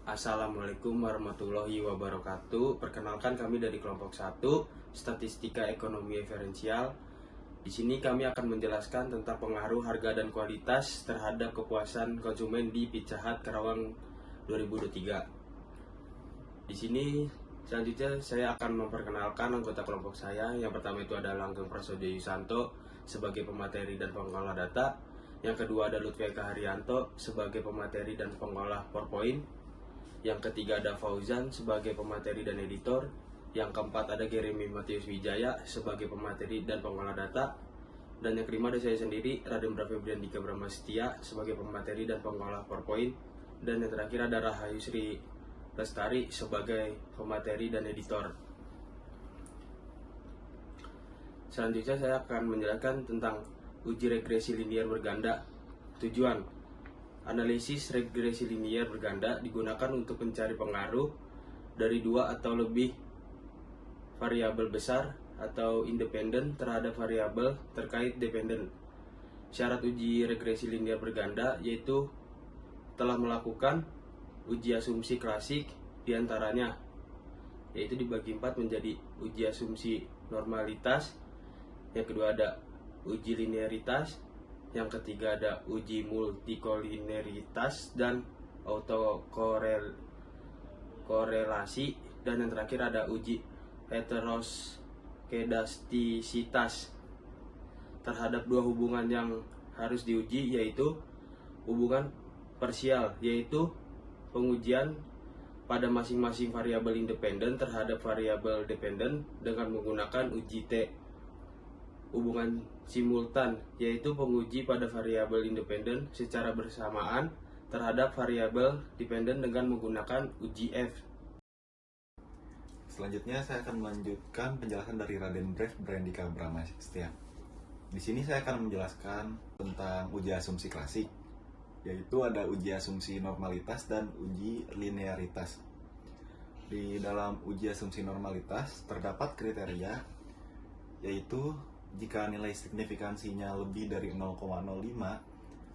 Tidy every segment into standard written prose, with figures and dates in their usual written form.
Assalamualaikum warahmatullahi wabarakatuh. Perkenalkan, kami dari kelompok 1 Statistika Ekonomi Eferensial. Di sini kami akan menjelaskan tentang pengaruh harga dan kualitas terhadap kepuasan konsumen di Pizza Hut Karawang 2023. Di sini selanjutnya saya akan memperkenalkan anggota kelompok saya. Yang pertama itu adalah Langgeng Prasojo Yusanto sebagai pemateri dan pengolah data. Yang kedua ada Lutfi Eka Haryanto sebagai pemateri dan pengolah PowerPoint. Yang ketiga ada Fauzan sebagai pemateri dan editor. Yang keempat ada Jeremy Matius Wijaya sebagai pemateri dan pengolah data. Dan yang kelima ada saya sendiri, Raden Febrian Dika Bramastia sebagai pemateri dan pengolah PowerPoint. Dan yang terakhir ada Rahayu Sri Lestari sebagai pemateri dan editor. Selanjutnya saya akan menjelaskan tentang uji regresi linier berganda. Tujuan analisis regresi linier berganda digunakan untuk mencari pengaruh dari dua atau lebih variabel besar atau independen terhadap variabel terkait dependen. Syarat uji regresi linier berganda yaitu telah melakukan uji asumsi klasik diantaranya, yaitu dibagi 4 menjadi uji asumsi normalitas, yang kedua ada uji linearitas, yang ketiga ada uji multikolineritas dan autokorelasi, dan yang terakhir ada uji heteroskedastisitas terhadap dua hubungan yang harus diuji, yaitu hubungan parsial, yaitu pengujian pada masing-masing variabel independen terhadap variabel dependen dengan menggunakan uji T. Hubungan simultan, yaitu penguji pada variabel independen secara bersamaan terhadap variabel dependen dengan menggunakan uji F. Selanjutnya saya akan melanjutkan penjelasan dari Raden Febrian Dika Bramastia. Di sini saya akan menjelaskan tentang uji asumsi klasik, yaitu ada uji asumsi normalitas dan uji linearitas. Di dalam uji asumsi normalitas terdapat kriteria, yaitu jika nilai signifikansinya lebih dari 0,05,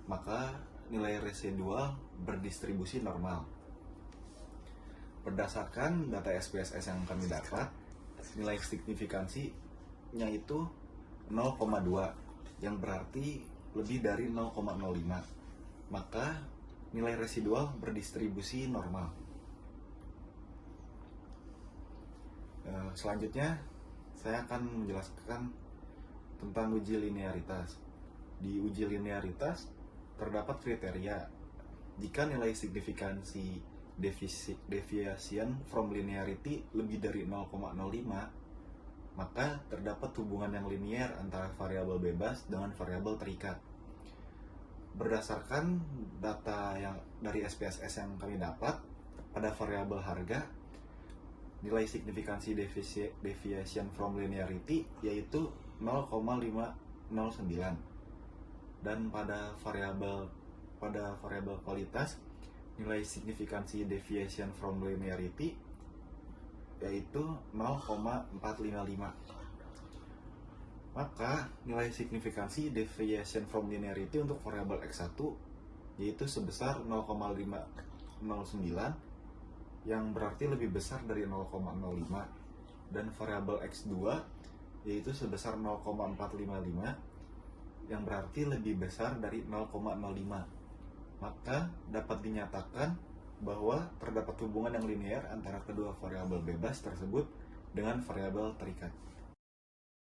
maka nilai residual berdistribusi normal. Berdasarkan data SPSS yang kami dapat, nilai signifikansinya itu 0,2, yang berarti lebih dari 0,05. Maka nilai residual berdistribusi normal. Selanjutnya, saya akan menjelaskan tentang uji linearitas. Di uji linearitas terdapat kriteria. Jika nilai signifikansi deviation from linearity lebih dari 0,05, maka terdapat hubungan yang linier antara variabel bebas dengan variabel terikat. Berdasarkan data yang dari SPSS yang kami dapat, pada variabel harga, nilai signifikansi deviation from linearity yaitu 0,509, dan pada variabel kualitas, nilai signifikansi deviation from linearity yaitu 0,455. Maka nilai signifikansi deviation from linearity untuk variabel X1 yaitu sebesar 0,509, yang berarti lebih besar dari 0,05, dan variabel X2 yaitu sebesar 0,455, yang berarti lebih besar dari 0,05. Maka dapat dinyatakan bahwa terdapat hubungan yang linear antara kedua variabel bebas tersebut dengan variabel terikat.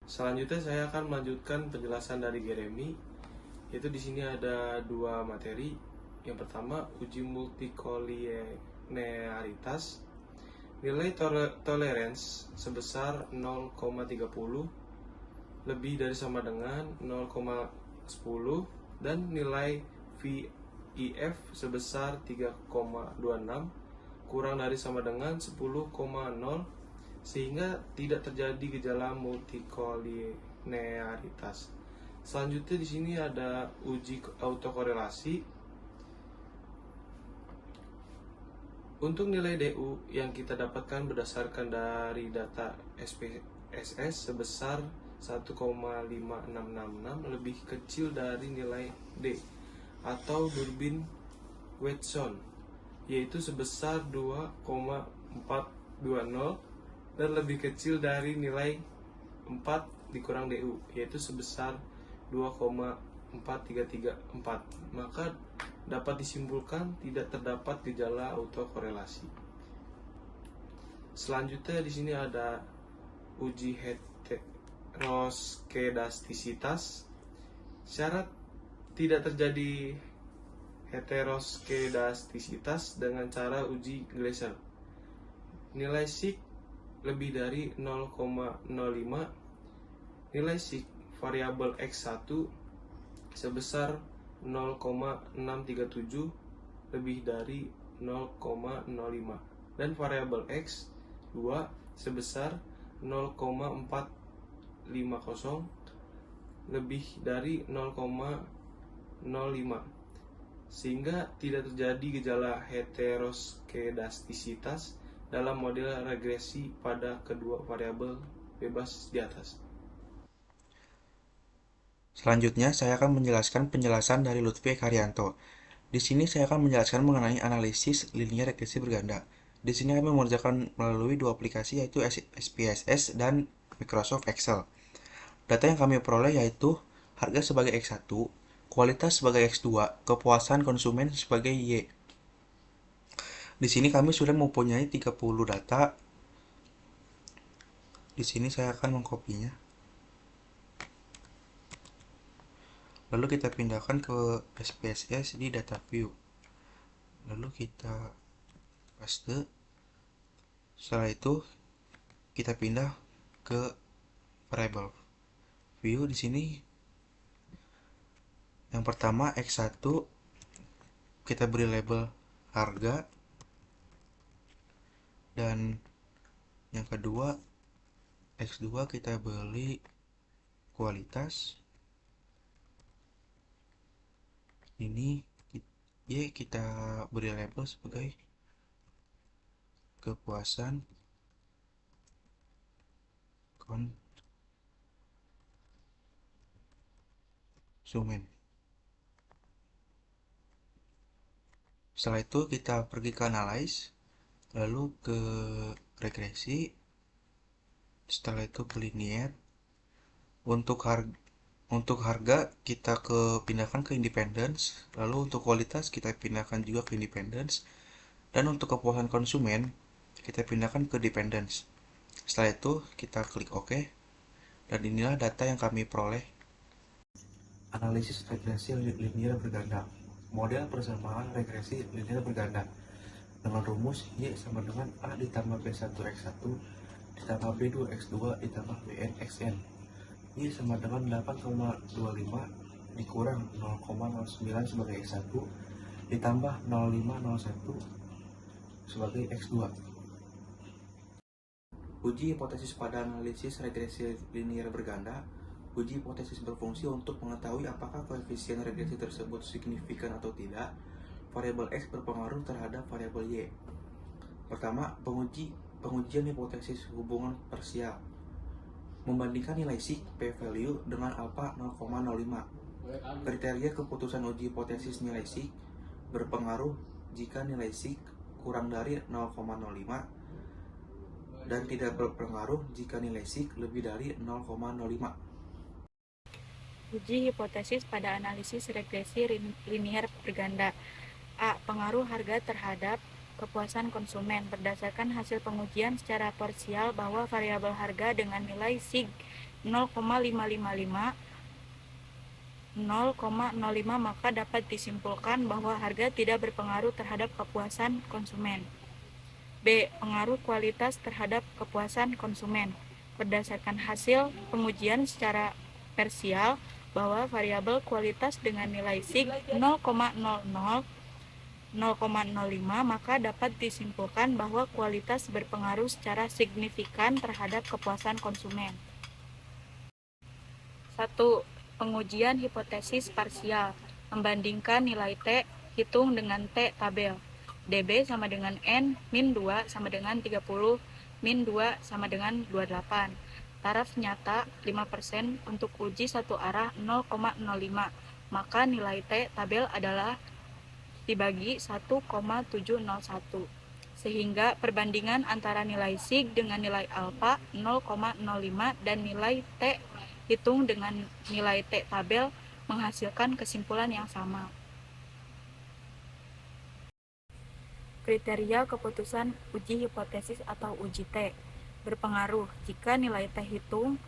Selanjutnya saya akan melanjutkan penjelasan dari Jeremy, yaitu di sini ada dua materi. Yang pertama uji multikolineritas. Nilai tolerance sebesar 0,30 lebih dari sama dengan 0,10, dan nilai VIF sebesar 3,26 kurang dari sama dengan 10,0, sehingga tidak terjadi gejala multikolineritas. Selanjutnya di sini ada uji autokorelasi. Untuk nilai DU yang kita dapatkan berdasarkan dari data SPSS sebesar 1,5666 lebih kecil dari nilai D atau Durbin Watson. yaitu sebesar 2,420 dan lebih kecil dari nilai 4 dikurang DU, yaitu sebesar 2,4334. Maka dapat disimpulkan tidak terdapat gejala autokorelasi. Selanjutnya di sini ada uji heteroskedastisitas. Syarat tidak terjadi heteroskedastisitas dengan cara uji Gleiser. Nilai sig lebih dari 0,05, nilai sig variabel X1 sebesar 0,637 lebih dari 0,05 dan variabel X2 sebesar 0,450 lebih dari 0,05, sehingga tidak terjadi gejala heteroskedastisitas dalam model regresi pada kedua variabel bebas di atas. Selanjutnya, saya akan menjelaskan penjelasan dari Lutfi Ekaarianto. Di sini saya akan menjelaskan mengenai analisis linear regresi berganda. Di sini kami mengerjakan melalui dua aplikasi yaitu SPSS dan Microsoft Excel. Data yang kami peroleh yaitu harga sebagai X1, kualitas sebagai X2, kepuasan konsumen sebagai Y. Di sini kami sudah mempunyai 30 data. Di sini saya akan mengkopinya. Lalu kita pindahkan ke SPSS di data view. Lalu kita paste. Setelah itu kita pindah ke variable view. Di sini yang pertama X1 kita beri label harga, dan yang kedua X2 kita beri kualitas. Ini Y kita beri label sebagai kepuasan konsumen. Setelah itu kita pergi ke analyze, lalu ke regresi, setelah itu ke linear. Untuk harga kita pindahkan ke independence, lalu untuk kualitas kita pindahkan juga ke independence, dan untuk kepuasan konsumen kita pindahkan ke dependence. Setelah itu kita klik OK, dan inilah data yang kami peroleh. Analisis regresi linear berganda. Model persamaan regresi linear berganda dengan rumus Y sama dengan A ditambah B1X1 ditambah B2X2 ditambah BN-XN. Y sama dengan 8,25 dikurang 0,09 sebagai X1 ditambah 0,501 sebagai X2. Uji hipotesis pada analisis regresi linear berganda. Uji hipotesis berfungsi untuk mengetahui apakah koefisien regresi tersebut signifikan atau tidak. Variabel X berpengaruh terhadap variabel Y. Pertama, pengujian hipotesis hubungan parsial. Membandingkan nilai sig p-value dengan alpha 0,05. Kriteria keputusan uji hipotesis nilai sig berpengaruh jika nilai sig kurang dari 0,05 dan tidak berpengaruh jika nilai sig lebih dari 0,05. Uji hipotesis pada analisis regresi linear berganda. A. Pengaruh harga terhadap kepuasan konsumen. Berdasarkan hasil pengujian secara parsial bahwa variabel harga dengan nilai sig 0,555 0,05 maka dapat disimpulkan bahwa harga tidak berpengaruh terhadap kepuasan konsumen. B. Pengaruh kualitas terhadap kepuasan konsumen. Berdasarkan hasil pengujian secara parsial bahwa variabel kualitas dengan nilai sig 0,05 maka dapat disimpulkan bahwa kualitas berpengaruh secara signifikan terhadap kepuasan konsumen. 1. Pengujian hipotesis parsial. Membandingkan nilai T hitung dengan T tabel. DB sama dengan N min 2 sama dengan 30 min 2 sama dengan 28. Taraf nyata 5% untuk uji satu arah 0,05. Maka nilai T tabel adalah dibagi 1,701, sehingga perbandingan antara nilai sig dengan nilai alfa 0,05 dan nilai t hitung dengan nilai t tabel menghasilkan kesimpulan yang sama. Kriteria keputusan uji hipotesis atau uji T berpengaruh jika nilai T hitung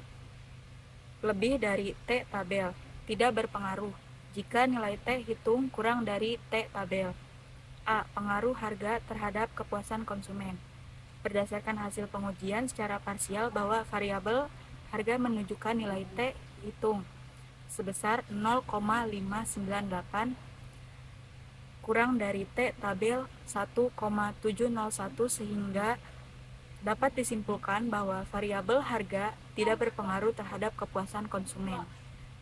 lebih dari T tabel. Tidak berpengaruh jika nilai T hitung kurang dari T tabel. A. Pengaruh harga terhadap kepuasan konsumen. Berdasarkan hasil pengujian secara parsial bahwa variabel harga menunjukkan nilai T hitung sebesar 0,598 kurang dari T tabel 1,701, sehingga dapat disimpulkan bahwa variabel harga tidak berpengaruh terhadap kepuasan konsumen.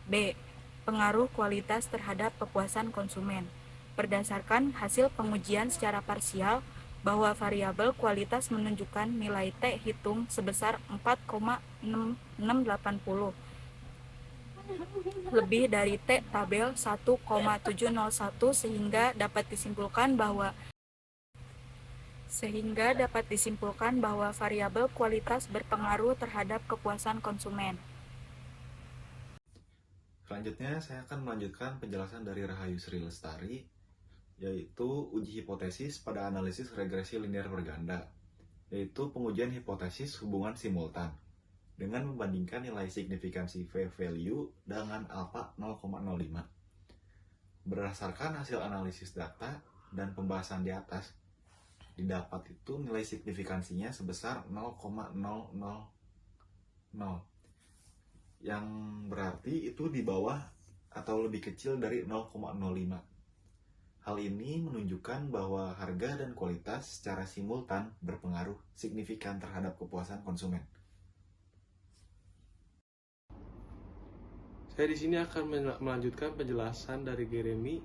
B. Pengaruh kualitas terhadap kepuasan konsumen. Berdasarkan hasil pengujian secara parsial bahwa variabel kualitas menunjukkan nilai T hitung sebesar 4,680 lebih dari T tabel 1,701, sehingga dapat disimpulkan bahwa variabel kualitas berpengaruh terhadap kepuasan konsumen. Selanjutnya saya akan melanjutkan penjelasan dari Rahayu Sri Lestari, yaitu uji hipotesis pada analisis regresi linear berganda, yaitu pengujian hipotesis hubungan simultan dengan membandingkan nilai signifikansi v-value dengan alfa 0,05. Berdasarkan hasil analisis data dan pembahasan di atas, didapat itu nilai signifikansinya sebesar 0,000, yang berarti itu di bawah atau lebih kecil dari 0,05. Hal ini menunjukkan bahwa harga dan kualitas secara simultan berpengaruh signifikan terhadap kepuasan konsumen. Saya di sini akan melanjutkan penjelasan dari Jeremy.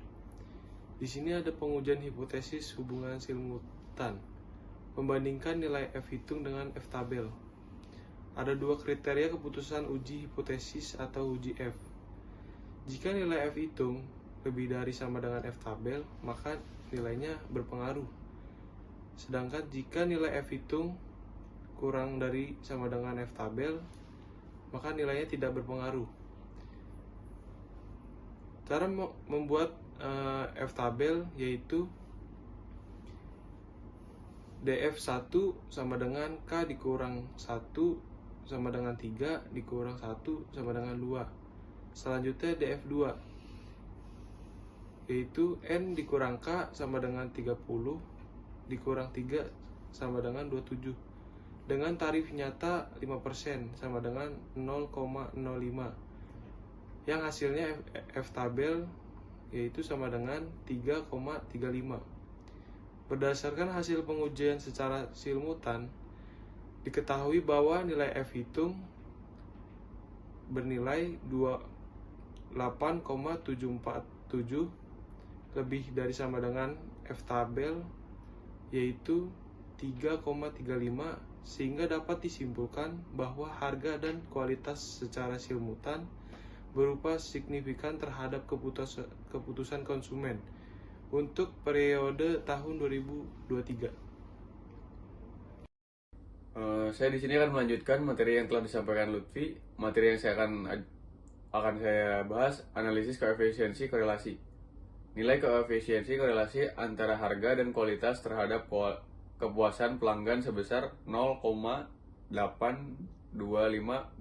Di sini ada pengujian hipotesis hubungan simultan, membandingkan nilai F hitung dengan F tabel. Ada dua kriteria keputusan uji hipotesis atau uji F. Jika nilai F hitung lebih dari sama dengan F tabel, maka nilainya berpengaruh. Sedangkan jika nilai F hitung kurang dari sama dengan F tabel, maka nilainya tidak berpengaruh. Cara membuat F tabel yaitu df1 sama dengan K dikurang 1 sama dengan 3 dikurang 1 sama dengan 2. Selanjutnya df2 yaitu N dikurang K sama dengan 30 dikurang 3 sama dengan 27 dengan tarif nyata 5% sama dengan 0,05, yang hasilnya F tabel yaitu sama dengan 3,35. Berdasarkan hasil pengujian secara simultan, diketahui bahwa nilai F hitung bernilai 8,747 lebih dari sama dengan F tabel yaitu 3,35, sehingga dapat disimpulkan bahwa harga dan kualitas secara simultan berupa signifikan terhadap keputusan konsumen untuk periode tahun 2023. Saya di sini akan melanjutkan materi yang telah disampaikan Lutfi. Materi yang saya akan saya bahas analisis koefisiensi korelasi. Nilai koefisiensi korelasi antara harga dan kualitas terhadap kepuasan pelanggan sebesar 0,825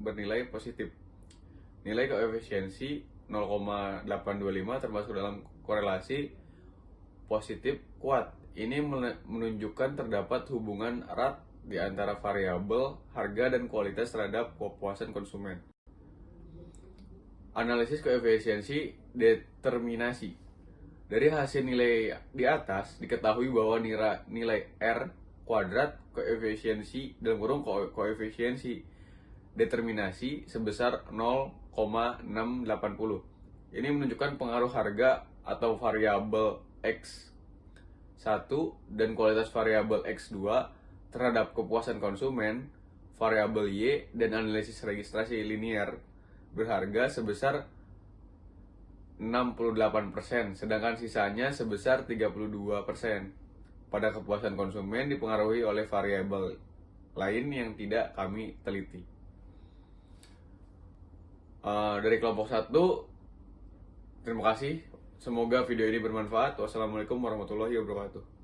bernilai positif. Nilai koefisiensi 0,825 termasuk dalam korelasi positif kuat. Ini menunjukkan terdapat hubungan erat di antara variabel harga dan kualitas terhadap kepuasan konsumen. Analisis koefisiensi determinasi. Dari hasil nilai di atas diketahui bahwa nilai R kuadrat koefisiensi dalam kurung koefisiensi determinasi sebesar 0,680. Ini menunjukkan pengaruh harga atau variabel X1 dan kualitas variabel X2 terhadap kepuasan konsumen, variabel Y dan analisis registrasi linear berharga sebesar 68%, sedangkan sisanya sebesar 32%. Pada kepuasan konsumen dipengaruhi oleh variabel lain yang tidak kami teliti. Dari kelompok 1, terima kasih. Semoga video ini bermanfaat. Wassalamualaikum warahmatullahi wabarakatuh.